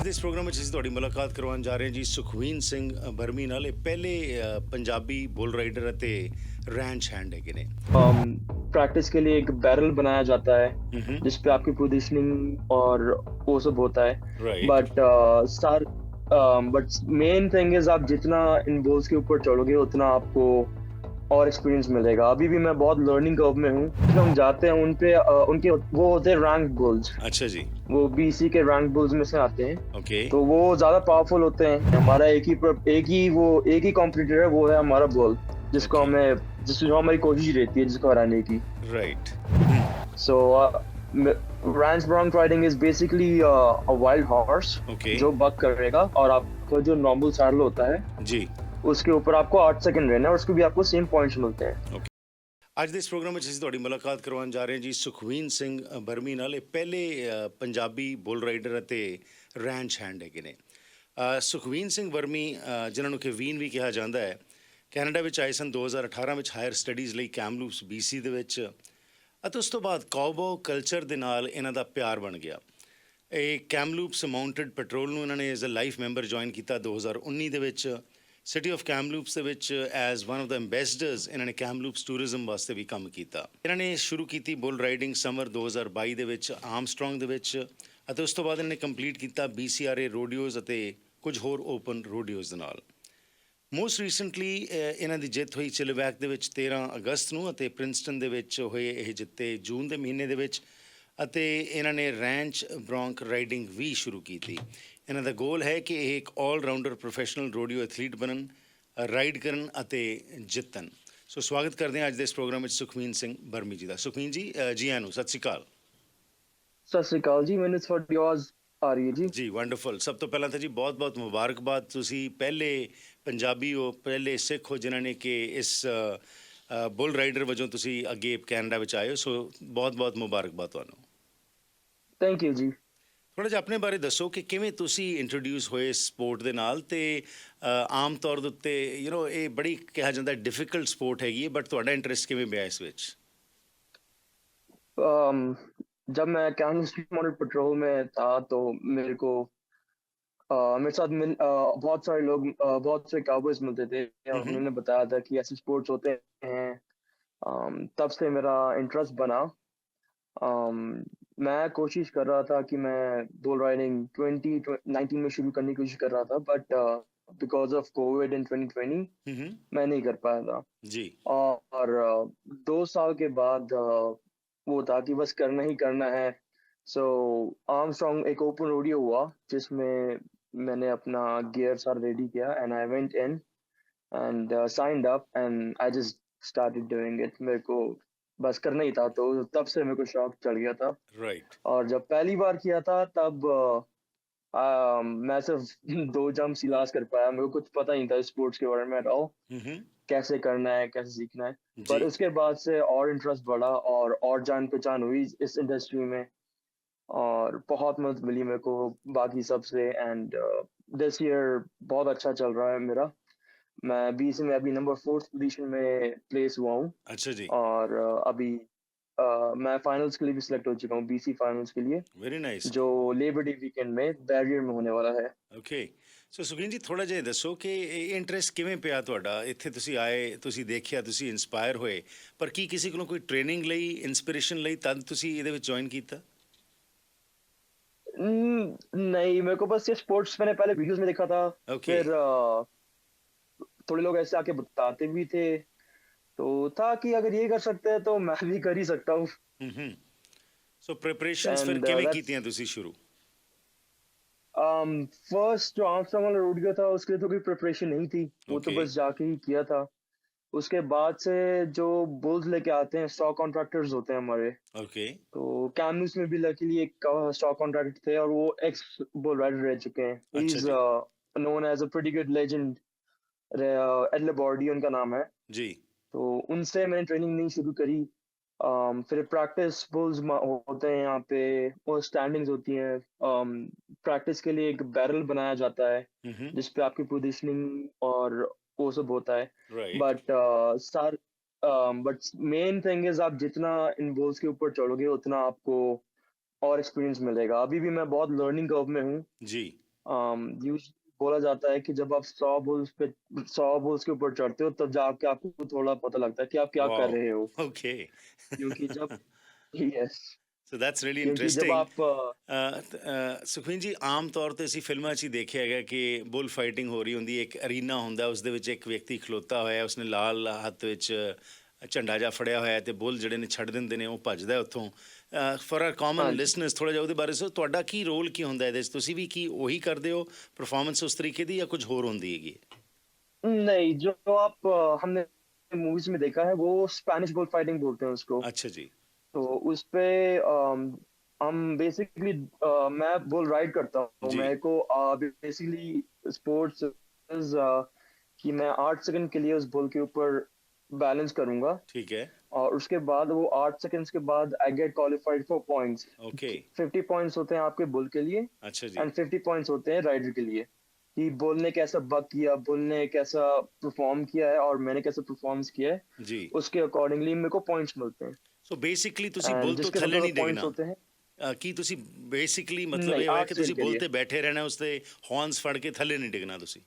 ਅੱਜ ਦੇ ਇਸ ਪ੍ਰੋਗਰਾਮ ਵਿੱਚ ਅਸੀਂ ਤੁਹਾਡੀ ਮੁਲਾਕਾਤ ਕਰਵਾਉਣ ਜਾ ਰਹੇ ਹਾਂ ਜੀ ਸੁਖਵੀਰ ਸਿੰਘ ਬਰਮੀ ਨਾਲ। ਇਹ ਪਹਿਲੇ ਪੰਜਾਬੀ बुल राइडर ਅਤੇ रैंच हैंड हैगे ने। प्रैक्टिस के लिए एक बैरल बनाया जाता है हम्म। जिस पे आपकी पोजीशनिंग और वो सब होता है right. But main thing is आप जितना इन बोल्स के ऊपर चढ़ोगे उतना आपको और एक्सपीरियंस मिलेगा। अभी भी मैं बहुत लर्निंग कर्व में हूँ। जब हम जाते हैं उन पे उनके वो होते हैं रैंक बुल्स। अच्छा जी। वो बीसी के रैंक बुल्स में से आते हैं। ओके। तो वो ज्यादा पावरफुल होते हैं। हमारा एक ही कॉम्पिटिटर है, वो है हमारा बुल, जिसको जो हमारी कोशिश रहती है जिसको हराने की। Right. So Rance bronc riding is basically a wild horse Okay. जो बक करेगा और आपको जो नॉर्मल सैडल होता है जी उसके ऊपर आपको 8 सेकंड रहना है और उसको भी आपको सेम पॉइंट्स मिलते हैं। ਅੱਜ ਦੇ ਇਸ ਪ੍ਰੋਗਰਾਮ ਵਿੱਚ ਅਸੀਂ ਤੁਹਾਡੀ ਮੁਲਾਕਾਤ ਕਰਵਾਉਣ ਜਾ ਰਹੇ ਹਾਂ ਜੀ ਸੁਖਵੀਰ ਸਿੰਘ ਬਰਮੀ ਨਾਲ। ਇਹ ਪਹਿਲੇ ਪੰਜਾਬੀ बुल ਰਾਈਡਰ ਅਤੇ ਰੈਂਚ ਹੈਂਡ ਹੈਗੇ ਨੇ। ਸੁਖਵੀਰ ਸਿੰਘ ਬਰਮੀ ਜਿਨ੍ਹਾਂ ਨੂੰ ਕਿ ਵੀਨ ਵੀ ਕਿਹਾ ਜਾਂਦਾ ਹੈ, ਕੈਨੇਡਾ ਵਿੱਚ ਆਏ ਸਨ 2018 ਵਿੱਚ ਹਾਇਰ ਸਟੱਡੀਜ਼ ਲਈ ਕੈਮਲੂਪਸ BC ਦੇ ਵਿੱਚ, ਅਤੇ ਉਸ ਤੋਂ ਬਾਅਦ ਕਾਊਬੋ ਕਲਚਰ ਦੇ ਨਾਲ ਇਹਨਾਂ ਦਾ ਪਿਆਰ ਬਣ ਗਿਆ। ਇਹ ਕੈਮਲੂਪਸ ਮਾਊਂਟਡ ਪੈਟਰੋਲ ਨੂੰ ਇਹਨਾਂ ਨੇ as a life member join ਕੀਤਾ 2019 ਦੇ ਵਿੱਚ। ਸਿਟੀ ਆਫ ਕੈਮਲੂਪਸ ਦੇ ਵਿੱਚ as one of the ambassadors ਇਹਨਾਂ ਨੇ ਕੈਮਲੂਪਸ ਟੂਰਿਜ਼ਮ ਵਾਸਤੇ ਵੀ ਕੰਮ ਕੀਤਾ। ਇਹਨਾਂ ਨੇ ਸ਼ੁਰੂ ਕੀਤੀ ਬੁਲ ਰਾਈਡਿੰਗ ਸਮਰ 2022 ਦੇ ਵਿੱਚ ਆਰਮਸਟਰੋਂਗ ਦੇ ਵਿੱਚ, ਅਤੇ ਉਸ ਤੋਂ ਬਾਅਦ ਇਹਨਾਂ ਨੇ ਕੰਪਲੀਟ ਕੀਤਾ BCRA ਰੋਡੀਓਜ਼ ਅਤੇ ਕੁਝ ਹੋਰ ਓਪਨ ਰੋਡੀਓਜ਼ ਦੇ ਨਾਲ। ਮੋਸਟ ਰੀਸੈਂਟਲੀ ਇਹਨਾਂ ਦੀ ਜਿੱਤ ਹੋਈ ਚਿਲਵੈਕ ਦੇ ਵਿੱਚ 13 ਅਗਸਤ ਨੂੰ, ਅਤੇ ਪ੍ਰਿੰਸਟਨ ਦੇ ਵਿੱਚ ਹੋਏ ਇਹ ਜਿੱਤੇ ਜੂਨ ਦੇ ਮਹੀਨੇ ਦੇ ਵਿੱਚ, ਅਤੇ ਇਹਨਾਂ ਨੇ ਰੈਂਚ ਬ੍ਰੌਂਕ ਰਾਈਡਿੰਗ ਵੀ ਸ਼ੁਰੂ ਕੀਤੀ। ਇਹਨਾਂ ਦਾ ਗੋਲ ਹੈ ਕਿ ਇਹ ਇੱਕ ਆਲ ਰਾਊਂਡਰ ਪ੍ਰੋਫੈਸ਼ਨਲ ਰੋਡੀਓ ਐਥਲੀਟ ਬਣਨ, ਰਾਈਡ ਕਰਨ ਅਤੇ ਜਿੱਤਣ। ਸੋ ਸਵਾਗਤ ਕਰਦੇ ਹਾਂ ਅੱਜ ਦੇ ਇਸ ਪ੍ਰੋਗਰਾਮ ਵਿੱਚ ਸੁਖਵੀਰ ਸਿੰਘ ਬਰਮੀ ਜੀ ਦਾ। ਸੁਖਵੀਰ ਜੀ ਜੀ ਆਇਆਂ ਨੂੰ, ਸਤਿ ਸ਼੍ਰੀ ਅਕਾਲ। ਸਤਿ ਸ਼੍ਰੀ ਅਕਾਲ ਜੀ, ਮੈਨੂੰ ਤੁਹਾਡੀ ਆਵਾਜ਼ ਆ ਰਹੀ ਹੈ ਜੀ? ਜੀ ਵੰਡਰਫੁਲ। ਸਭ ਤੋਂ ਪਹਿਲਾਂ ਤਾਂ ਜੀ ਬਹੁਤ ਬਹੁਤ ਮੁਬਾਰਕਬਾਦ, ਤੁਸੀਂ ਪਹਿਲੇ ਪੰਜਾਬੀ ਹੋ, ਪਹਿਲੇ ਸਿੱਖ ਹੋ ਜਿਨ੍ਹਾਂ ਨੇ ਕਿ ਇਸ बुल ਰਾਈਡਰ ਵਜੋਂ ਤੁਸੀਂ ਅੱਗੇ ਕੈਨੇਡਾ ਵਿੱਚ ਆਏ ਹੋ। ਸੋ ਬਹੁਤ ਬਹੁਤ ਮੁਬਾਰਕਬਾਦ ਤੁਹਾਨੂੰ। ਥੈਂਕ ਯੂ ਜੀ। ਥੋੜ੍ਹਾ ਜਿਹਾ ਆਪਣੇ ਬਾਰੇ ਦੱਸੋ ਕਿ ਕਿਵੇਂ ਤੁਸੀਂ ਇੰਟਰੋਡਿਊਸ ਹੋਏ ਸਪੋਰਟ ਦੇ ਨਾਲ, ਅਤੇ ਆਮ ਤੌਰ ਦੇ ਉੱਤੇ ਇਹ ਬੜੀ ਕਿਹਾ ਜਾਂਦਾ ਡਿਫਿਕਲਟ ਸਪੋਰਟ ਹੈਗੀ ਹੈ, ਬਟ ਤੁਹਾਡਾ ਇੰਟਰਸਟ ਕਿਵੇਂ ਪਿਆ ਇਸ ਵਿੱਚ? जब मैं कैमल मॉडल पेट्रोल में था तो मेरे साथ बहुत सारे लोग, बहुत सारे काउबॉयज मिलते थे और उन्होंने बताया था कि ऐसे स्पोर्ट्स होते हैं। तब से मेरा इंटरेस्ट बना। मैं कोशिश कर रहा था कि मैं बुल राइडिंग 2019 में शुरू करने की कोशिश कर रहा था, बट बिकॉज ऑफ कोविड इन 2020 मैं नहीं कर पाया था जी। और 2 साल के बाद वो था कि बस करना ही करना है। सो आर्मस्ट्रॉन्ग एक ओपन रोडियो हुआ जिसमें मैंने अपना गियर सारा रेडी किया and I went in and signed up and I just started doing it. मेरे को बस करना ही था, तो तब से मेरे को शौक चढ़ गया था। राइट। और जब पहली बार किया था तब मैं सिर्फ 2 जंप्स ही लास्ट कर पाया। मेरे को कुछ पता नहीं था स्पोर्ट्स के बारे में at all, कैसे करना है, कैसे सीखना है। पर उसके बाद से और इंटरेस्ट बढ़ा और जान पहचान हुई इस इंडस्ट्री में और बहुत मदद मिली मेरे को बाकी सबसे। एंड दिस ईयर बहुत अच्छा चल रहा है मेरा। मैं BC में अभी नंबर 4th पोजीशन में प्लेस हुआ हूँ। अच्छा जी। और अभी मैं फाइनल्स के लिए भी सिलेक्ट हो चुका हूँ, BC फाइनल्स के लिए। Very nice. जो लेबर डे वीकेंड में बैरियर में होने वाला है। ओके। ਸੋ ਸੁਖਵੀਰ ਜੀ ਥੋੜ੍ਹਾ ਜਿਹਾ ਦੱਸੋ ਕਿ ਇਹ ਇੰਟਰਸਟ ਕਿਵੇਂ ਪਿਆ ਤੁਹਾਡਾ? ਇੱਥੇ ਤੁਸੀਂ ਆਏ, ਤੁਸੀਂ ਦੇਖਿਆ, ਤੁਸੀਂ ਇੰਸਪਾਇਰ ਹੋਏ, ਪਰ ਕੀ ਕਿਸੇ ਕੋਲੋਂ ਕੋਈ ਟ੍ਰੇਨਿੰਗ ਲਈ, ਇੰਸਪੀਰੇਸ਼ਨ ਲਈ ਤਦ ਤੁਸੀਂ ਇਹਦੇ ਵਿੱਚ ਜੁਆਇਨ ਕੀਤਾ? नहीं, मेरे को बस ये स्पोर्ट्स मैंने पहले वीडियोस में देखा था। फिर थोड़े लोग ऐसे आके बताते भी थे, तो था कि अगर ये कर सकते हैं तो मैं भी कर ही सकता हूँ। सो प्रिपरेशंस फिर किਵੇਂ ਕੀਤੀਆਂ ਤੁਸੀਂ ਸ਼ੁਰੂ? फर्स्ट जो आर्मस्ट्रॉन्ग वाला रोडियो था उसके लिए तो कोई प्रिपरेशन नहीं थी, वो तो बस जाके ही किया था। उसके बाद से जो बुल्स लेके आते हैं, स्टॉक कॉन्ट्रैक्टर्स होते हैं हमारे। ओके। तो कैमलूप्स में भी लकीली एक स्टॉक कॉन्ट्रैक्टर थे और वो एक्स बुल राइडर रह चुके हैं। He is known as a pretty good legend, Ed Leborde उनका नाम है जी। तो उनसे मैंने ट्रेनिंग नहीं शुरू करी। फिर प्रैक्टिस बुल्स होते हैं यहाँ पे, और स्टैंडिंग्स होती हैं। प्रैक्टिस के लिए एक बैरल बनाया जाता है जिसपे आपकी पोजीशनिंग और वो सब होता है। बट मेन थिंग इज आप जितना इन बुल्स के ऊपर चढ़ोगे उतना आपको और एक्सपीरियंस मिलेगा। अभी भी मैं बहुत लर्निंग कर्व में हूँ जी। यूजुअली बोला जाता है कि जब आप 100 बॉल्स के ऊपर चढ़ते हो तब जाके आपको थोड़ा पता लगता है कि आप क्या कर वाओ! रहे हो। ओके। क्योंकि जब यस ਸੋ ਦੈਟਸ ਰੀਅਲੀ क्योंकि जब ਇੰਟਰਸਟਿੰਗ। आप ਸੁਖਵੀਰ ਜੀ, ਆਮ ਤੌਰ ਤੇ ਅਸੀਂ ਫਿਲਮਾਂ 'ਚ ਹੀ ਦੇਖਿਆ ਹੈਗਾ ਕਿ ਬੁੱਲ ਫਾਈਟਿੰਗ ਹੋ ਰਹੀ ਹੁੰਦੀ ਹੈ, ਇੱਕ ਅਰੀਨਾ ਹੁੰਦਾ, ਉਸ ਦੇ ਵਿੱਚ ਇੱਕ ਵਿਅਕਤੀ ਖਲੋਤਾ ਹੋਇਆ, ਉਸਨੇ ਲਾਲ ਹੱਥ ਵਿੱਚ ਝੰਡਾ ਜਿਹਾ ਫੜਿਆ ਹੋਇਆ ਤੇ ਬੁੱਲ ਜਿਹੜੇ ਨੇ ਛੱਡ ਦਿੰਦੇ ਨੇ, ਉਹ ਭੱਜਦਾ ਉੱਥੋਂ। ਫॉर ਆਰ ਕਾਮਨ हाँ जी। ਲਿਸਨਰਸ, ਥੋੜ੍ਹਾ ਜਿਹਾ ਉਹਦੇ ਬਾਰੇ ਸੋ ਤੁਹਾਡਾ ਕੀ ਰੋਲ ਕੀ ਹੁੰਦਾ ਇਹਦੇ 'ਚ? ਤੁਸੀਂ ਵੀ ਕੀ ਉਹੀ ਕਰਦੇ ਹੋ, ਪਰਫਾਰਮੈਂਸ ਉਸ ਤਰੀਕੇ ਦੀ, ਜਾਂ ਕੁਝ ਹੋਰ ਹੁੰਦੀ ਹੈਗੀ ਹੈ? नहीं, जो आप हमने मूवीज़ में देखा है वो स्पेनिश बुल फाइटिंग बोलते हैं उसको। ਅੱਛਾ जी। तो उसपे हम बेसिकली मैं बुल राइड करता हूँ। जी। मेरे को बेसिकली स्पोर्ट्स इज़ कि मैं 8 सेकंड के लिए उस बुल के ऊपर बैलेंस करूँगा ठीक है। और उसके बाद वो 8 सेकंड्स के बाद I get qualified for points. Okay. 50 points होते हैं आपके बुल के लिए अच्छा जी। एंड 50 पॉइंट्स होते हैं राइडर के लिए। कि बुल ने कैसा बक किया, बुल ने कैसा परफॉर्म किया है और मैंने कैसा परफॉर्मेंस किया है, जी। उसके अकॉर्डिंगली मेरे को पॉइंट्स मिलते हैं। ਸੋ ਬੇਸਿਕਲੀ ਤੁਸੀਂ एंड ਬੁੱਲ ਤੋਂ जिसके सबसे ਥੱਲੇ ज़्यादा ਨਹੀਂ पॉइंट्स ਡਿੱਗਣਾ। होते हैं ਕੀ ਤੁਸੀਂ ਬੇਸਿਕਲੀ ਮਤਲਬ नहीं ਇਹ ਹੋਇਆ 8 ਕਿ ਤੁਸੀਂ सेकंड के ਬੁੱਲ लिए। ਤੇ ਬੈਠੇ ਰਹਿਣਾ, ਉਸ ਤੇ ਹੌਰਨਸ ਫੜ ਕੇ ਥੱਲੇ ਨਹੀਂ ਡਿੱਗਣਾ ਤੁਸੀਂ?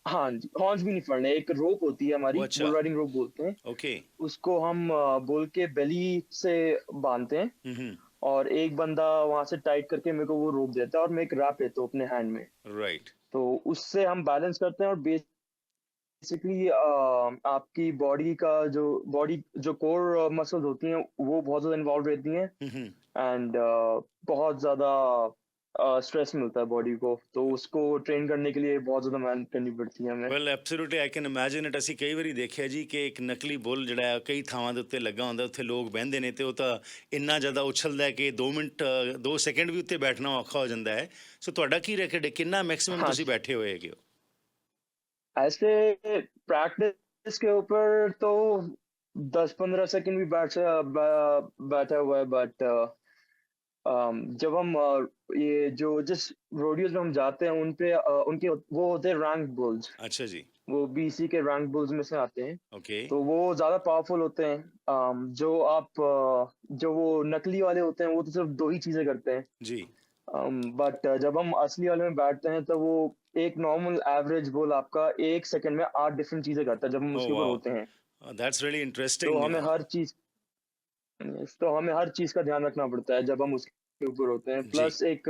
हाँ जी, हॉर्न्स भी नहीं पड़ने, एक रोप होती है ਉਹ हमारी, ਅੱਛਾ। बुल राइडिंग रोप बोलते हैं। ओके। उसको हम बुल के बेली से बाँधते हैं हम्म। और एक बंदा वहाँ से टाइट करके मेरे को वो रोप देता है और मैं एक रैप लेता हूँ अपने हैंड में। राइट। तो उससे हम बैलेंस करते हैं और बेसिकली आपकी बॉडी जो कोर मसल्स होती हैं वो बहुत ज़्यादा इन्वॉल्व रहती हैं हम्म। एंड बहुत ज़्यादा स्ट्रेस मिलता है बॉडी को, तो उसको ट्रेन करने के लिए बहुत ज़्यादा मेहनत करनी पड़ती है हमें। Well absolutely I can imagine it. ਅਸੀਂ ਕਈ ਵਾਰੀ ਦੇਖਿਆ ਜੀ ਕਿ ਇੱਕ ਨਕਲੀ ਬੁੱਲ ਜਿਹੜਾ ਹੈ ਕਈ ਥਾਵਾਂ ਦੇ ਉੱਤੇ ਲੱਗਾ ਹੁੰਦਾ, ਉੱਥੇ ਲੋਕ ਬਹਿੰਦੇ ਨੇ ਤੇ ਉਹ ਤਾਂ ਇੰਨਾ ਜ਼ਿਆਦਾ ਉਛਲਦਾ ਹੈ ਕਿ 2 ਮਿੰਟ 2 ਸੈਕਿੰਡ ਵੀ ਉੱਤੇ ਬੈਠਣਾ ਔਖਾ ਹੋ ਜਾਂਦਾ ਹੈ। ਸੋ ਤੁਹਾਡਾ ਕੀ ਰੈਕਡ ਹੈ, ਕਿੰਨਾ ਮੈਕਸਿਮਮ हाँ ਤੁਸੀਂ जी, ਬੈਠੇ ਹੋਏ ਹੈਗੇ ਹੋ? ऐसे प्रैक्टिस के ऊपर तो 10-15 सेकंड भी बैठा हुआ है बट जब हम ये जो जिस रोडियोज में हम जाते हैं उन पे उनके वो होते हैं रैंक बुल्स। अच्छा जी। वो बीसी के रैंक बुल्स में से आते हैं। ओके। तो वो ज़्यादा पावरफुल होते हैं। जो वो नकली वाले होते हैं वो तो सिर्फ 2 ही चीज़ें करते हैं। जी। बट जब हम असली वाले में बैठते हैं तो वो एक नॉर्मल एवरेज बुल आपका 1 सेकंड में 8 डिफरेंट चीज़ें करता है जब हम ओह उसके ऊपर वाओ! होते हैं। दैट्स रियली तो इंटरेस्टिंग। हमें हर चीज़ तो हमें हर चीज़ का ध्यान रखना पड़ता है जब हम उसके ऊपर होते हैं। जी। प्लस एक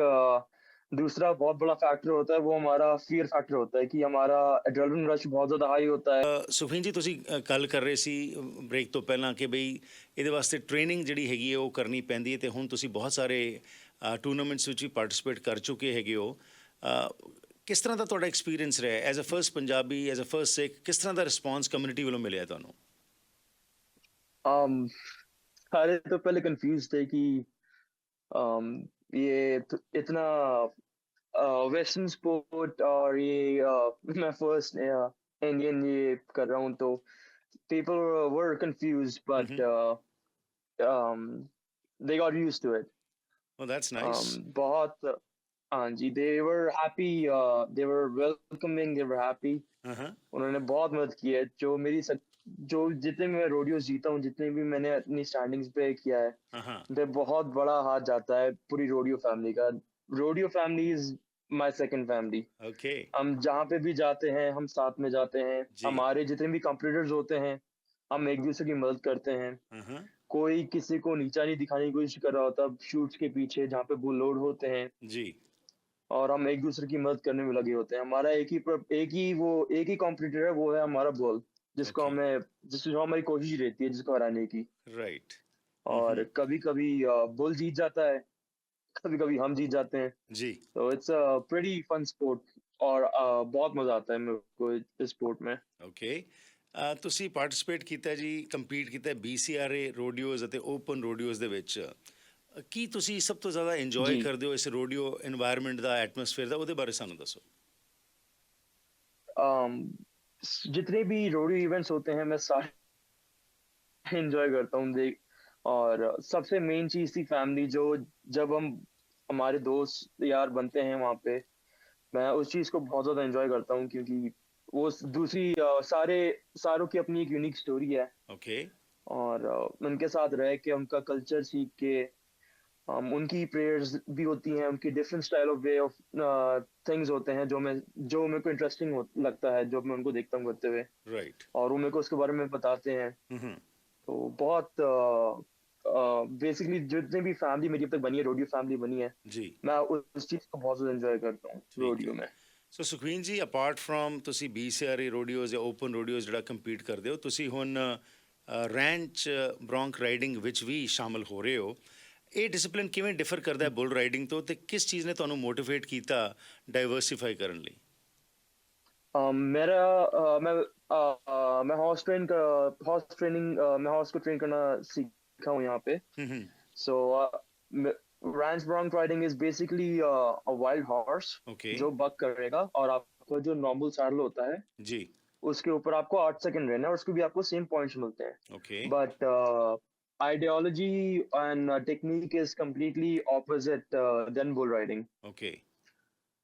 दूसरा बहुत बड़ा फैक्टर होता है वो हमारा फ़ियर फैक्टर होता है कि हमारा एड्रेनलिन रश बहुत ज़्यादा हाई होता है। ਸੁਖਵੀਰ ਜੀ, ਤੁਸੀਂ ਗੱਲ ਕਰ ਰਹੇ ਸੀ ਬ੍ਰੇਕ ਤੋਂ ਪਹਿਲਾਂ ਕਿ ਬਈ ਇਹਦੇ ਵਾਸਤੇ ਟ੍ਰੇਨਿੰਗ ਜਿਹੜੀ ਹੈਗੀ ਹੈ ਉਹ ਕਰਨੀ ਪੈਂਦੀ ਹੈ, ਤੇ ਹੁਣ ਤੁਸੀਂ ਬਹੁਤ ਸਾਰੇ ਟੂਰਨਾਮੈਂਟਸ ਵਿੱਚ ਵੀ ਪਾਰਟਿਸਿਪੇਟ ਕਰ ਚੁੱਕੇ ਹੈਗੇ ਹੋ। ਕਿਸ ਤਰ੍ਹਾਂ ਦਾ ਤੁਹਾਡਾ ਐਕਸਪੀਰੀਅੰਸ ਰਿਹਾ as a first Punjabi, as a first Sikh? ਕਿਸ ਤਰ੍ਹਾਂ ਦਾ ਰਿਸਪੌਂਸ ਕਮਿਊਨਿਟੀ ਵੱਲੋਂ ਮਿਲਿਆ ਤੁਹਾਨੂੰ? अम, सारे तो पहले कन्फ्यूज़ थे कि ये इतना वेस्टर्न स्पोर्ट और ये मैं फर्स्ट इंडियन ये कर रहा हूँ तो people were confused but hmm. they got used to it. Oh that's nice. बहुत हाँ जी, they were happy, they were welcoming, they were happy. हाँ। उन्होंने बहुत मदद की है जो जितने भी मैं रोडियोस जीता हूँ, जितने भी मैंने अपनी स्टैंडिंग्स पे किया है, हाँ। उनपे बहुत बड़ा हाथ जाता है पूरी रोडियो फैमिली का। Rodeo family is my second family. Okay. हम जहाँ पे भी जाते हैं हम साथ में जाते हैं। जी। हमारे जितने भी कंपटीटर्स होते हैं हम एक दूसरे की मदद करते हैं। हाँ। कोई किसी को नीचा नहीं दिखाने की कोशिश कर रहा होता शूट्स के पीछे जहाँ पे वो लोड होते हैं, जी। और हम एक दूसरे की मदद करने में लगे होते हैं। हमारा एक ही कॉम्पिटिटर है, वो है हमारा बॉल, जिसको ओके। हमें जिसको हमारी कोशिश रहती है जिसको हराने की। राइट। और कभी कभी बुल जीत जाता है, कभी कभी हम जीत जाते हैं। जी। तो it's a pretty fun sport और बहुत मजा आता है मेरे को इस स्पोर्ट में। ਓਕੇ। ਤੁਸੀਂ ਪਾਰਟਿਸਿਪੇਟ ਕੀਤਾ ਜੀ, ਕੰਪੀਟ ਕੀਤਾ BCRA ਰੋਡੀਓਜ਼ ਅਤੇ ਓਪਨ ਰੋਡੀਓਜ਼ ਦੇ ਵਿੱਚ। ਕੀ ਤੁਸੀਂ ਸਭ ਤੋਂ ਜ਼ਿਆਦਾ ਇੰਜੋਏ जी ਕਰਦੇ ਹੋ ਇਸ ਰੋਡੀਓ এনवायरमेंट ਦਾ, ਐਟਮੋਸਫੇयर ਦਾ? ਉਹਦੇ ਬਾਰੇ ਸਾਨੂੰ ਦੱਸੋ। अम, जितने भी रोडियो इवेंट्स होते हैं मैं सारे एंजॉय करता हूँ देख। और सबसे मेन चीज़ थी फैमिली, जो जब हम हमारे दोस्त यार बनते हैं वहाँ पे, मैं उस चीज़ को बहुत ज़्यादा एंजॉय करता हूँ क्योंकि सारों की अपनी एक यूनिक स्टोरी है। ओके। और उनके साथ रह के उनका कल्चर सीख के उनकी प्रेयर्स भी होती हैं, उनकी different style of way of things होते हैं जो मेरे को इंटरेस्टिंग लगता है, जो मैं उनको देखता हूँ करते हुए, राइट। और वो मेरे को उसके बारे में बताते हैं। हम्म। तो बहुत बेसिकली जितने भी फैमिली मेरी अब तक बनी है, रोडियो फैमिली बनी है, जी। मैं उस चीज़ को बहुत ज़्यादा एंजॉय करता हूँ ਠੀਕ रोडियो ਹੈ। में। ਸੋ ਸੁਖਵੀਰ ਜੀ, ਅਪਾਰਟ ਫਰੋਮ ਤੁਸੀਂ BCRA ਰੋਡੀਓਜ਼ ਜਾਂ ਓਪਨ ਰੋਡੀਓਜ਼ ਜਿਹੜਾ ਕੰਪੀਟ ਕਰਦੇ ਹੋ, ਤੁਸੀਂ ਹੁਣ ਰੈਂਚ ਬ੍ਰੌਂਕ ਰਾਈਡਿੰਗ ਵਿੱਚ ਵੀ ਸ਼ਾਮਲ ਹੋ ਰਹੇ ਹੋ। ਇਹ ਡਿਸਪਲਿਨ ਕਿਵੇਂ ਡਿਫਰ ਕਰਦਾ ਹੈ ਬੁੱਲ ਰਾਈਡਿੰਗ ਤੋਂ, ਤੇ ਕਿਸ ਚੀਜ਼ ਨੇ ਤੁਹਾਨੂੰ ਮੋਟੀਵੇਟ ਕੀਤਾ ਡਾਈਵਰਸਿਫਾਈ ਕਰਨ ਲਈ? मेरा मैं हॉर्स ट्रेनिंग मैं हॉर्स को ट्रेन करना सीखा हूँ यहाँ पे। ਹੂੰ। So ranch bronc riding is basically a wild horse okay. जो बक करेगा, और आपको जो नॉर्मल सैडल होता है ਜੀ। उसके ऊपर आपको 8 सेकंड रहना है, और उसको भी आपको सेम पॉइंट्स मिलते हैं। Okay. But ideology and technique is completely opposite then bull riding. Okay.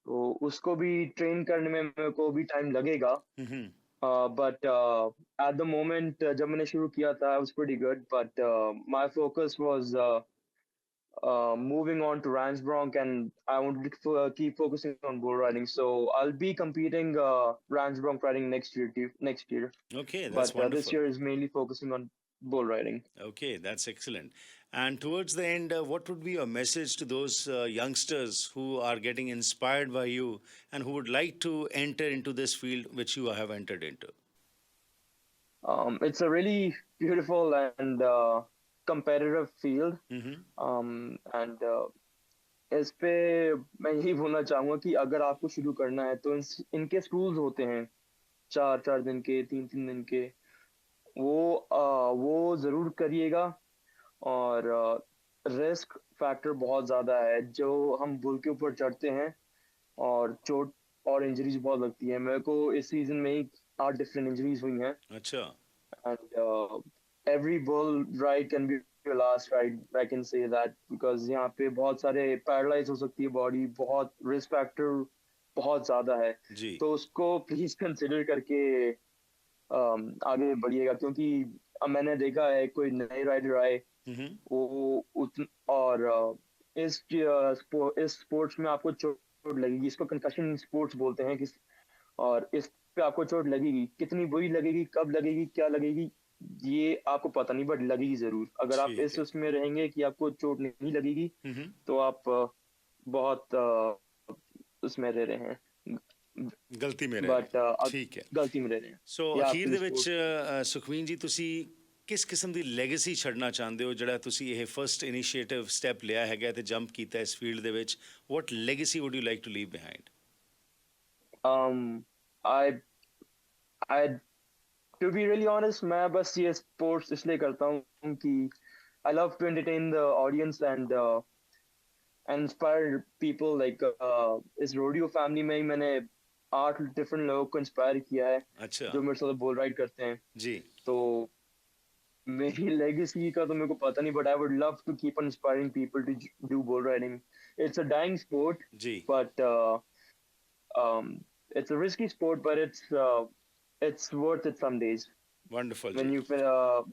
तो उसको भी ट्रेन करने में मेरे को भी टाइम लगेगा। ਹੂੰ। But at the moment, जब मैंने शुरू किया था, I was pretty good. But my focus was moving on to Ranch Bronc, and I wanted to keep focusing on bull riding. So I'll be competing Ranch Bronc riding next year, next year. Okay, that's But this wonderful. year is mainly focusing on bull riding. Okay, that's excellent. And towards the end, what would be your message to those youngsters who are getting inspired by you and who would like to enter into this field which you have entered into? It's a really beautiful and competitive field. Mm-hmm. And इस पे मैं यही बोलना चाहूंगा कि अगर आपको शुरू करना है तो इनके स्कूल्स होते हैं, 4 4 दिन के, 3 3 दिन के। वो जरूर करिएगा। और रिस्क फैक्टर बहुत ज्यादा है, जो हम बुल के ऊपर चढ़ते हैं, और चोट और इंजरीज बहुत लगती है। मेरे को इस सीजन में ही 8 डिफरेंट इंजरीज हुई हैं। अच्छा। And every bull ride can be your last ride, I can say that, because यहाँ पे बहुत सारे पैरालाइज हो सकती है बॉडी, बहुत रिस्क फैक्टर बहुत ज्यादा है। जी। तो उसको प्लीज कंसिडर करके आगे बढ़िएगा, क्योंकि मैंने देखा है कोई नए राइडर आए, Mm-hmm. वो और इस स्पोर्ट्स में आपको चोट लगेगी, इसको कंकशन स्पोर्ट्स बोलते हैं। और इस पे आपको चोट लगेगी, कितनी बुरी लगेगी, कब लगेगी, क्या लगेगी, ये आपको पता नहीं, बट लगेगी जरूर। अगर आप ठीक इस है। उसमें रहेंगे कि आपको चोट नहीं लगेगी, Mm-hmm. तो आप बहुत उसमें रह रहे हैं, ਗਲਤੀ ਮੇ ਰਹਿ ਰਹੇ बट हैं। ठीक है। गलती में रह रहे हैं, ਸੋ या ਅਖੀਰ आपके ਦੇ लिए ਵਿੱਚ स्पोर्ट्स। ਸੁਖਵੀਰ ਜੀ, ਤੁਸੀਂ ਕਿਸ ਕਿਸਮ ਦੀ ਲੈਗੇਸੀ ਛੱਡਣਾ ਚਾਹੁੰਦੇ ਹੋ, ਜਿਹੜਾ ਤੁਸੀਂ ਇਹ ਫਰਸਟ ਇਨੀਸ਼ੀਏਟਿਵ ਸਟੈਪ ਲਿਆ ਹੈਗਾ ਤੇ ਜੰਪ ਕੀਤਾ ਇਸ ਫੀਲਡ ਦੇ ਵਿੱਚ? What legacy would you like to leave behind? I I to be really honest, मैं बस ये स्पोर्ट्स इसलिए करता हूँ कि I love to entertain the audience and inspire people. Like इस रोडियो फैमिली में ही मैंने 8 डिफरेंट लोगों को इंस्पायर किया है, अच्छा। जो मेरे साथ बुल राइड करते हैं। जी। तो मेरी लेगेसी का तो मेरे को पता नहीं, but I would love to keep on inspiring people to do bull riding. It's a dying sport, जी। but um, it's a risky sport, but it's worth it some days. Wonderful जी। When you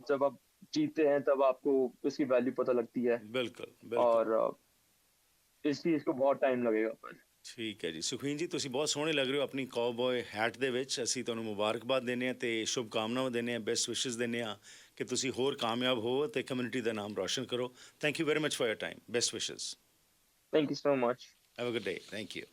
जब आप जीतते हैं, तब आपको उसकी value पता लगती है। बिल्कुल बिल्कुल। और इस चीज को बहुत टाइम लगेगा पर। ਠੀਕ ਹੈ ਜੀ। ਸੁਖਵੀਰ ਜੀ, ਤੁਸੀਂ ਬਹੁਤ ਸੋਹਣੇ ਲੱਗ ਰਹੇ ਹੋ ਆਪਣੀ ਕਾਊਬॉय ਹੈਟ ਦੇ ਵਿੱਚ। ਅਸੀਂ ਤੁਹਾਨੂੰ ਮੁਬਾਰਕਬਾਦ ਦਿੰਦੇ ਹਾਂ ਤੇ ਸ਼ੁਭ ਕਾਮਨਾਵਾਂ ਦਿੰਦੇ ਹਾਂ, ਬੈਸਟ ਵਿਸ਼ੇਸ ਦਿੰਦੇ ਹਾਂ ਕਿ ਤੁਸੀਂ ਹੋਰ ਕਾਮਯਾਬ ਹੋ ਤੇ ਕਮਿਊਨਿਟੀ ਦਾ ਨਾਮ ਰੋਸ਼ਨ ਕਰੋ। Thank you very much for your time. Best ਵਿਸ਼ੇਸ। Thank you so much. Have a good day. Thank you.